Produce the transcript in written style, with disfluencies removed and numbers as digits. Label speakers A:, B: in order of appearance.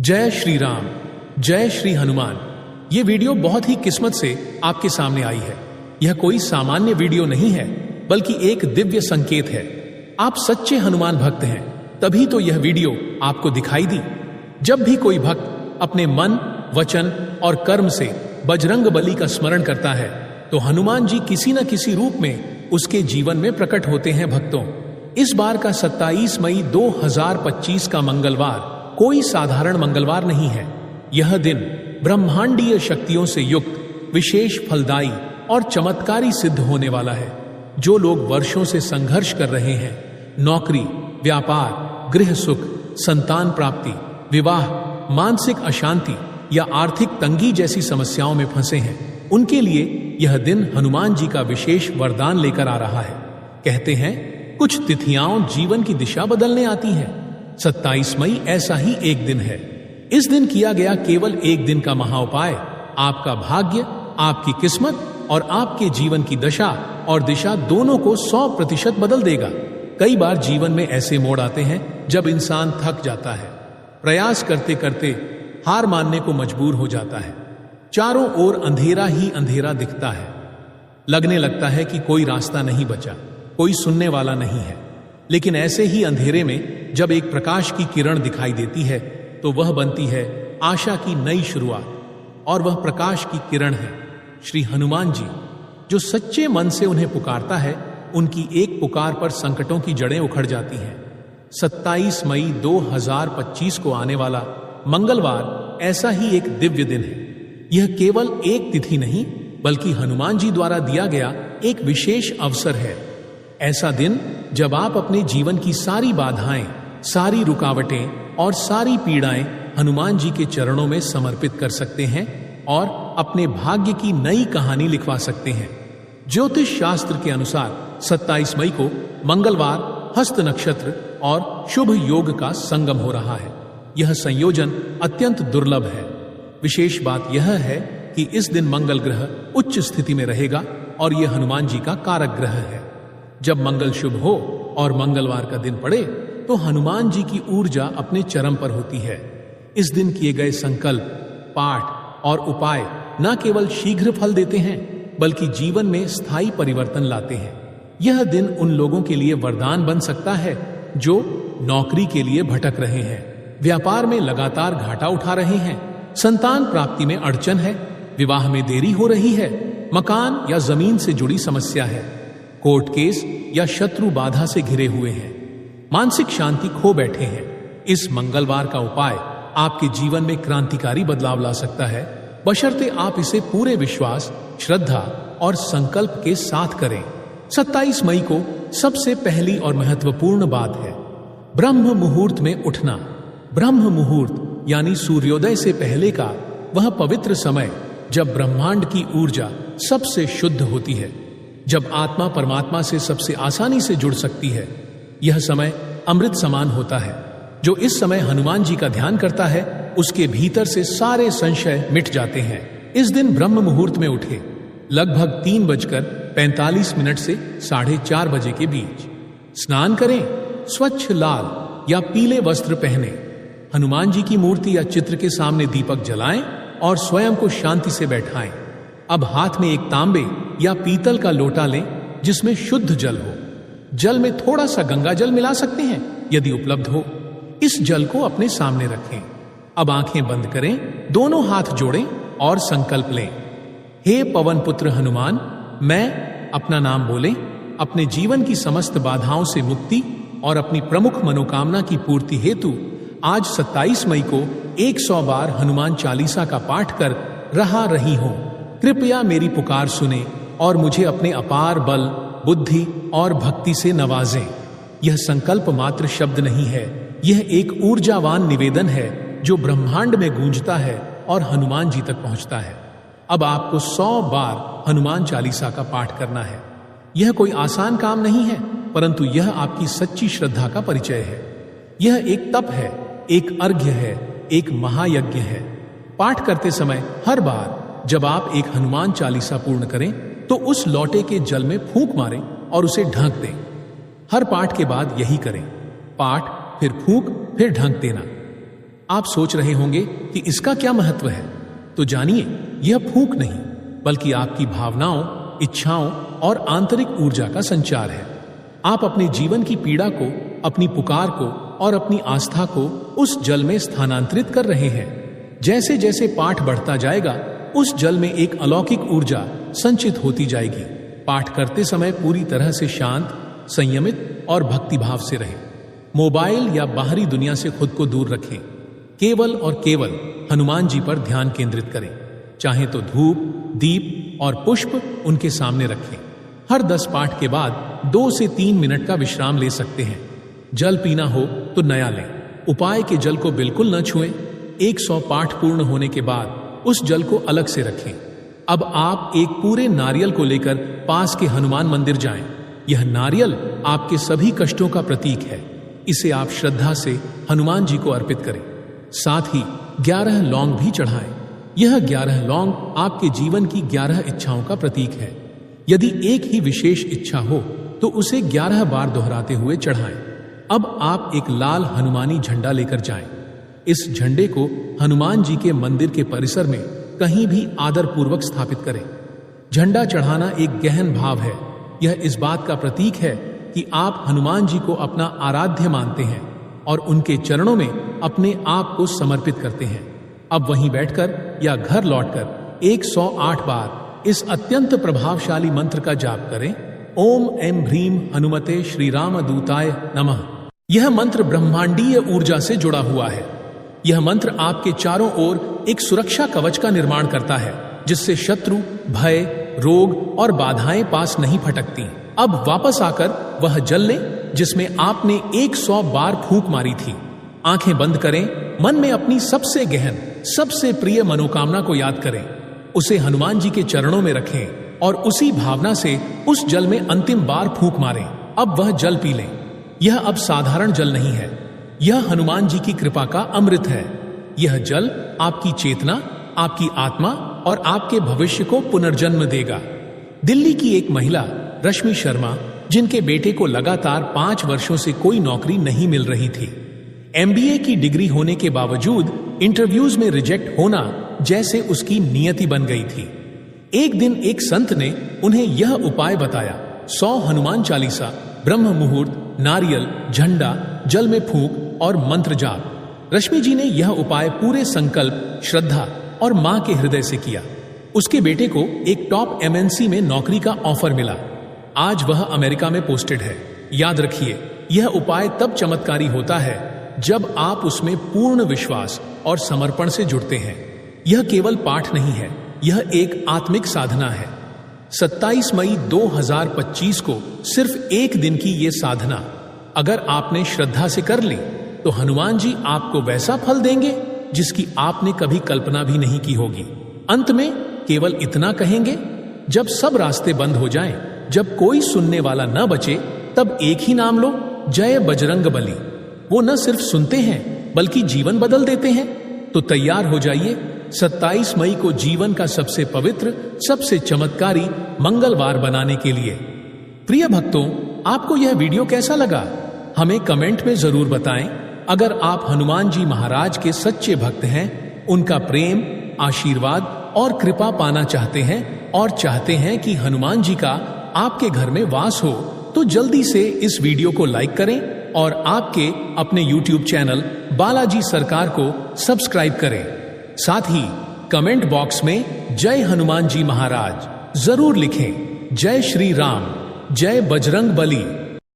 A: जय श्री राम, जय श्री हनुमान। ये वीडियो बहुत ही किस्मत से आपके सामने आई है। यह कोई सामान्य वीडियो नहीं है, बल्कि एक दिव्य संकेत है। आप सच्चे हनुमान भक्त हैं, तभी तो यह वीडियो आपको दिखाई दी। जब भी कोई भक्त अपने मन, वचन और कर्म से बजरंग बली का स्मरण करता है, तो हनुमान जी किसी न किसी रूप में उसके जीवन में प्रकट होते हैं। भक्तों, इस बार का 27 मई 2025 का मंगलवार कोई साधारण मंगलवार नहीं है। यह दिन ब्रह्मांडीय शक्तियों से युक्त, विशेष फलदायी और चमत्कारी सिद्ध होने वाला है। जो लोग वर्षों से संघर्ष कर रहे हैं, नौकरी, व्यापार, गृह सुख, संतान प्राप्ति, विवाह, मानसिक अशांति या आर्थिक तंगी जैसी समस्याओं में फंसे हैं, उनके लिए यह दिन हनुमान जी का विशेष वरदान लेकर आ रहा है। कहते हैं, कुछ तिथियां जीवन की दिशा बदलने आती हैं। 27 मई ऐसा ही एक दिन है। इस दिन किया गया केवल एक दिन का महाउपाय आपका भाग्य, आपकी किस्मत और आपके जीवन की दशा और दिशा दोनों को 100% बदल देगा। कई बार जीवन में ऐसे मोड़ आते हैं जब इंसान थक जाता है, प्रयास करते करते हार मानने को मजबूर हो जाता है। चारों ओर अंधेरा ही अंधेरा दिखता है। लगने लगता है कि कोई रास्ता नहीं बचा, कोई सुनने वाला नहीं है। लेकिन ऐसे ही अंधेरे में जब एक प्रकाश की किरण दिखाई देती है, तो वह बनती है आशा की नई शुरुआत। और वह प्रकाश की किरण है श्री हनुमान जी। जो सच्चे मन से उन्हें पुकारता है, उनकी एक पुकार पर संकटों की जड़ें उखड़ जाती हैं। 27 मई 2025 को आने वाला मंगलवार ऐसा ही एक दिव्य दिन है। यह केवल एक तिथि नहीं, बल्कि हनुमान जी द्वारा दिया गया एक विशेष अवसर है। ऐसा दिन जब आप अपने जीवन की सारी बाधाएं, सारी रुकावटें और सारी पीड़ाएं हनुमान जी के चरणों में समर्पित कर सकते हैं और अपने भाग्य की नई कहानी लिखवा सकते हैं। ज्योतिष शास्त्र के अनुसार 27 मई को मंगलवार, हस्त नक्षत्र और शुभ योग का संगम हो रहा है। यह संयोजन अत्यंत दुर्लभ है। विशेष बात यह है कि इस दिन मंगल ग्रह उच्च स्थिति में रहेगा और यह हनुमान जी का कारक ग्रह है। जब मंगल शुभ हो और मंगलवार का दिन पड़े, तो हनुमान जी की ऊर्जा अपने चरम पर होती है। इस दिन किए गए संकल्प, पाठ और उपाय न केवल शीघ्र फल देते हैं, बल्कि जीवन में स्थायी परिवर्तन लाते हैं। यह दिन उन लोगों के लिए वरदान बन सकता है जो नौकरी के लिए भटक रहे हैं, व्यापार में लगातार घाटा उठा रहे हैं, संतान प्राप्ति में अड़चन है, विवाह में देरी हो रही है, मकान या जमीन से जुड़ी समस्या है, कोर्ट केस या शत्रु बाधा से घिरे हुए हैं, मानसिक शांति खो बैठे हैं। इस मंगलवार का उपाय आपके जीवन में क्रांतिकारी बदलाव ला सकता है, बशर्ते आप इसे पूरे विश्वास, श्रद्धा और संकल्प के साथ करें। 27 मई को सबसे पहली और महत्वपूर्ण बात है ब्रह्म मुहूर्त में उठना। ब्रह्म मुहूर्त यानी सूर्योदय से पहले का वह पवित्र समय जब ब्रह्मांड की ऊर्जा सबसे शुद्ध होती है, जब आत्मा परमात्मा से सबसे आसानी से जुड़ सकती है। यह समय अमृत समान होता है। जो इस समय हनुमान जी का ध्यान करता है, उसके भीतर से सारे संशय मिट जाते हैं। इस दिन ब्रह्म मुहूर्त में उठे, लगभग 3:45 से 4:30 बजे के बीच। स्नान करें, स्वच्छ लाल या पीले वस्त्र पहने, हनुमान जी की मूर्ति या चित्र के सामने दीपक जलाएं और स्वयं को शांति से बैठाएं। अब हाथ में एक तांबे या पीतल का लोटा लें जिसमें शुद्ध जल हो। जल में थोड़ा सा गंगा जल मिला सकते हैं यदि उपलब्ध हो। इस जल को अपने सामने रखें। अब आंखें बंद करें, दोनों हाथ जोड़ें और संकल्प लें। हे पवन पुत्र हनुमान, मैं अपना नाम बोलें, अपने जीवन की समस्त बाधाओं से मुक्ति और अपनी प्रमुख मनोकामना की पूर्ति हेतु आज 27 मई को 100 बार हनुमान चालीसा का पाठ कर रही हूं। कृपया मेरी पुकार सुने और मुझे अपने अपार बल, बुद्धि और भक्ति से नवाजें। यह संकल्प मात्र शब्द नहीं है, यह एक ऊर्जावान निवेदन है जो ब्रह्मांड में गूंजता है और हनुमान जी तक पहुंचता है। अब आपको 100 बार हनुमान चालीसा का पाठ करना है। यह कोई आसान काम नहीं है, परंतु यह आपकी सच्ची श्रद्धा का परिचय है। यह एक तप है, एक अर्घ्य है, एक महायज्ञ है। पाठ करते समय हर बार जब आप एक हनुमान चालीसा पूर्ण करें, तो उस लौटे के जल में फूंक मारें और उसे ढक दें। हर पाठ के बाद यही करें, पाठ, फिर फूंक, फिर ढक देना। आप सोच रहे होंगे कि इसका क्या महत्व है, तो जानिए, यह फूंक नहीं बल्कि आपकी भावनाओं, इच्छाओं और आंतरिक ऊर्जा का संचार है। आप अपने जीवन की पीड़ा को, अपनी पुकार को और अपनी आस्था को उस जल में स्थानांतरित कर रहे हैं। जैसे जैसे पाठ बढ़ता जाएगा, उस जल में एक अलौकिक ऊर्जा संचित होती जाएगी। पाठ करते समय पूरी तरह से शांत, संयमित और भक्तिभाव से रहें। मोबाइल या बाहरी दुनिया से खुद को दूर रखें। केवल और केवल हनुमान जी पर ध्यान केंद्रित करें। चाहे तो धूप, दीप और पुष्प उनके सामने रखें। हर 10 पाठ के बाद 2 से 3 मिनट का विश्राम ले सकते हैं। जल पीना हो तो नया लें। उपाय के जल को बिल्कुल न छुएं। 100 पाठ पूर्ण होने के बाद उस जल को अलग से रखें। अब आप एक पूरे नारियल को लेकर पास के हनुमान मंदिर जाएं। यह नारियल आपके सभी कष्टों का प्रतीक है। इसे आप श्रद्धा से हनुमान जी को अर्पित करें। साथ ही 11 लौंग भी चढ़ाएं। यह 11 लौंग आपके जीवन की 11 इच्छाओं का प्रतीक है। यदि एक ही विशेष इच्छा हो तो उसे 11 बार दोहराते हुए चढ़ाएं। अब आप एक लाल हनुमानी झंडा लेकर जाएं। इस झंडे को हनुमान जी के मंदिर के परिसर में कहीं भी आदर पूर्वक स्थापित करें। झंडा चढ़ाना एक गहन भाव है। यह इस बात का प्रतीक है कि आप हनुमान जी को अपना आराध्य मानते हैं और उनके चरणों में अपने आप को समर्पित करते हैं। अब वहीं बैठकर या घर लौटकर 108 बार इस अत्यंत प्रभावशाली मंत्र का जाप करें। ओम ऐं ह्रीं हनुमते श्री राम दूताय नमः। यह मंत्र ब्रह्मांडीय ऊर्जा से जुड़ा हुआ है। यह मंत्र आपके चारों ओर एक सुरक्षा कवच का निर्माण करता है, जिससे शत्रु, भय, रोग और बाधाएं पास नहीं फटकती। अब वापस आकर वह जल लें जिसमें आपने 100 बार फूंक मारी थी। आंखें बंद करें। मन में अपनी सबसे गहन, सबसे प्रिय मनोकामना को याद करें। उसे हनुमान जी के चरणों में रखें और उसी भावना से उस जल में अंतिम बार फूंक मारें। अब वह जल पी लें। यह अब साधारण जल नहीं है। यह हनुमान जी की कृपा का अमृत है। यह जल आपकी चेतना, आपकी आत्मा और आपके भविष्य को पुनर्जन्म देगा। दिल्ली की एक महिला रश्मि शर्मा, जिनके बेटे को लगातार 5 वर्षों से कोई नौकरी नहीं मिल रही थी। MBA की डिग्री होने के बावजूद इंटरव्यूज में रिजेक्ट होना जैसे उसकी नियति बन गई थी। एक दिन एक संत ने उन्हें यह उपाय बताया। 100 हनुमान चालीसा, ब्रह्म मुहूर्त, नारियल, झंडा, जल में फूंक और मंत्र जाप। रश्मि जी ने यह उपाय पूरे संकल्प, श्रद्धा और मां के हृदय से किया। उसके बेटे को एक टॉप MNC में नौकरी का ऑफर मिला। आज वह अमेरिका में पोस्टेड है। याद रखिए, यह उपाय तब चमत्कारी होता है जब आप उसमें पूर्ण विश्वास और समर्पण से जुड़ते हैं। यह केवल पाठ नहीं है, यह एक आत्मिक साधना है। 27 मई 2025 को सिर्फ एक दिन की ये साधना अगर आपने श्रद्धा से कर ली तो हनुमान जी आपको वैसा फल देंगे जिसकी आपने कभी कल्पना भी नहीं की होगी। अंत में केवल इतना कहेंगे, जब सब रास्ते बंद हो जाएं, जब कोई सुनने वाला न बचे, तब एक ही नाम लो, जय बजरंग बली। वो न सिर्फ सुनते हैं बल्कि जीवन बदल देते हैं। तो तैयार हो जाइए 27 मई को जीवन का सबसे पवित्र, सबसे चमत्कारी मंगलवार बनाने के लिए। प्रिय भक्तों, आपको यह वीडियो कैसा लगा? हमें कमेंट में जरूर बताएं। अगर आप हनुमान जी महाराज के सच्चे भक्त हैं, उनका प्रेम, आशीर्वाद और कृपा पाना चाहते हैं और चाहते हैं कि हनुमान जी का आपके घर में वास हो, तो जल्दी से इस वीडियो को लाइक करें और आपके अपने YouTube चैनल बालाजी सरकार को सब्सक्राइब करें। साथ ही कमेंट बॉक्स में जय हनुमान जी महाराज जरूर लिखें। जय श्री राम, जय बजरंग बली।